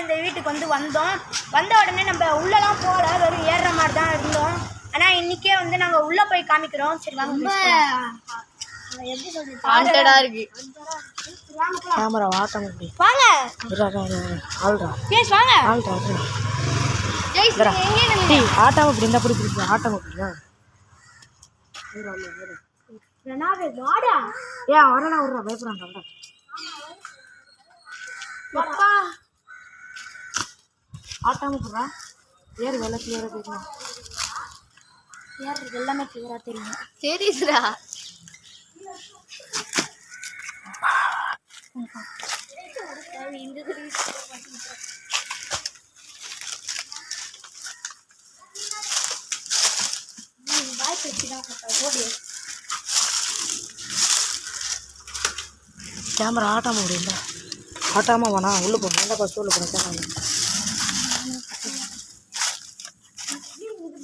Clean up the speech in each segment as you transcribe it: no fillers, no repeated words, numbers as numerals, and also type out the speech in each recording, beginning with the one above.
இந்த வீட்டுக்கு வந்தோம். வந்த உடனே நம்ம உள்ளலாம் போகல, வெறும் ஏறுற மாதிரி தான் இருந்தோம். ஆனால் இன்னைக்கே நாங்கள் உள்ளே போய் காமிக்கிறோம். சரி வாங்க. எப்படி சொல்றது, வாண்டடா இருக்கு. கேமரா வாட்டம் இப்படி வாங்க. ஆல்ரா ப்ளீஸ் வாங்க. ஆல்ரா ஜெய் எங்கே நின்னு ஆட்டம் இப்படி இருந்தா பிடிச்சி ஆட்டம் அப்படினா ரெனாவே வாடா. ஏன் வரனா விடுறா, பயப்படுறாங்க வரா. அப்பா ஆட்டாம போடுறா. ஏறு வேலை கிளியரா கேட்கணும். ஏறு எல்லாமே கிளியரா தெரியும். தெரியுதுடா. கேமரா ஆட்டாம முடியல. ஆட்டாம வேணா உள்ள போ. நல்லா பஸ் உள்ள போன கேமரா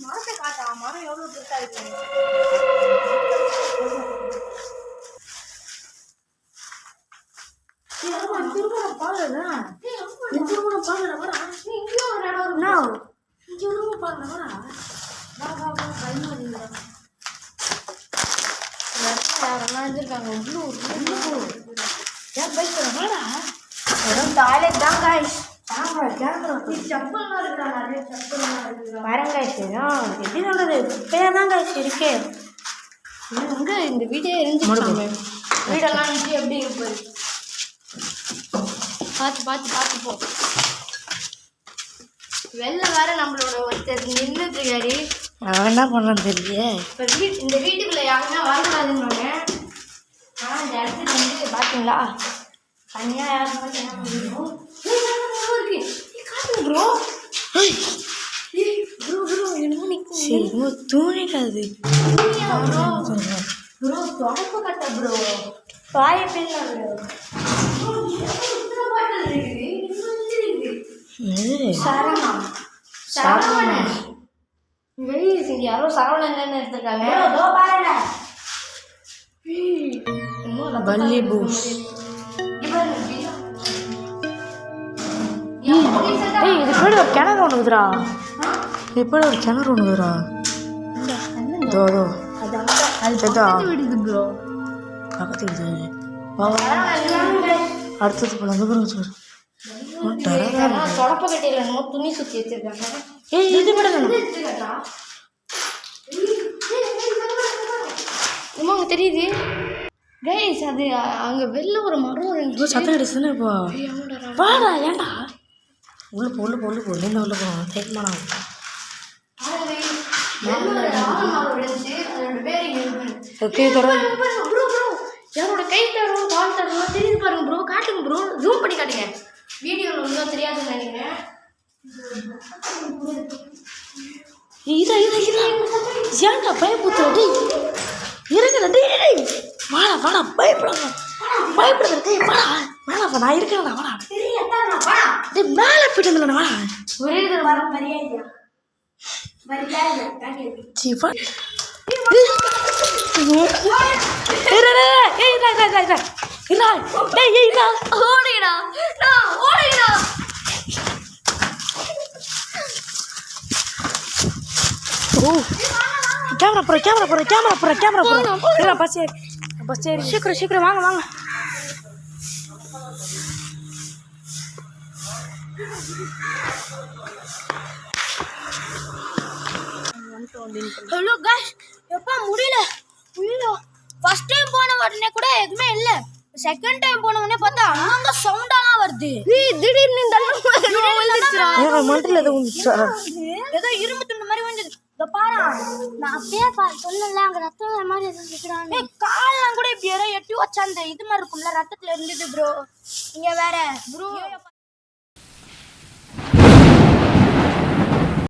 மரத்தை காட்டா. மரம் எவ்வளவு பெருசா இருக்கு. டாய்லெட் தான் guys. பாருங்க எப்படி சொல்றது, குப்பையா தான் guys இருக்கு. எங்க இந்த வீடியோ இருந்துச்சு. வீடெல்லாம் எப்படி இருக்கு பார்த்து பார்த்து பார்த்து போ. வெளில வேற நம்மளோட ஒருத்தர் நின்றுட்டு இருக்காரு. அவன் என்ன பண்ணான்னு தெரியல. இப்போ இந்த வீட்டுக்குள்ள யாருன்னா வரக்கூடாதுன்னு. ஆனால் இந்த இடத்துல பார்த்தீங்களா தனியாக யாரும் என்ன முடியும் ப்ரோ. ப்ரோ ப்ரோ என்னமோ நிற்கும். சரி தூணிடாது ப்ரோ. தொடப்பு கட்ட ப்ரோ. பாய பிள்ளை சரவணன். யாரோ சரவணன் எடுத்திருக்காங்க. பல்லி பூஸ். ஏய் இது பேர் ஒரு கிணறு ஒண்ணுதுடா. இது பேர் ஒரு கிணறு ஒண்ணுதுடா. தோதோ விடுது ப்ரோ. பக்கத்து வீடு. அடுத்தது போல சார். தொடப்ப கட்டியில என்னமோ துணி சுற்றி வச்சிருக்காங்க. ஏய் இது விட உமாங்க தெரியுது கைஸ். அது அங்கே வெளில ஒரு மரம் இருந்துச்சு. சத்தம் அடிச்சுன்னு இப்போ வாடா. ஏன்டா உள்ள போ உள்ள போ உள்ள போ. என்ன உள்ள போகணும் தைக்கமானா யாரோட கை தரும் கால் தரும் தெரியுது பாருங்க ப்ரோ. காட்டுங்க ப்ரோ, ஜூம் பண்ணி காட்டுங்க. வீடியோவில் ஒன்றும் தெரியாதுன்னு நினைக்கிறேன். ஏன்டா பயப்புத்துற இருக்கிற டேய். வாடா வாடா பயப்படாத பயப்படுற டேய். வாடா மேலே வா, நான் இருக்கிறேன்டா. வாடா டேய் மேலே போயிட்டு வந்துடா. வாடா ஒரே வர மரியாதையா சீப்பா. ஓடுங்கடா ஓடுங்கடா. கேமரா போற கேமரா போற கேமரா போற கேமரா போற. பஸ் ஏறி பஸ் ஏறி சீக்கிரம் சீக்கிரம் வாங்க வாங்க. ஹலோ गाइस, எப்பா முடியல. ஃபர்ஸ்ட் டைம் போன உடனே கூட எதுவுமே இல்ல. செகண்ட் டைம் போன உடனே பார்த்தா அங்க சவுண்டாலாம் வருது. திடீர்னு மண்டல ஏதோ இரும்பு துண்டு மாதிரி வந்து பாரு. நான் அப்படியே சொல்லல அங்க ரத்தம் மாதிரி இருந்துச்சுடானே. கால்லாம் கூட இப்படி யாரோ எட்டி வச்சா அந்த இது மாதிரி இருக்கும்ல ரத்தத்துல இருந்தது ப்ரோ. இங்க வேற ப்ரோ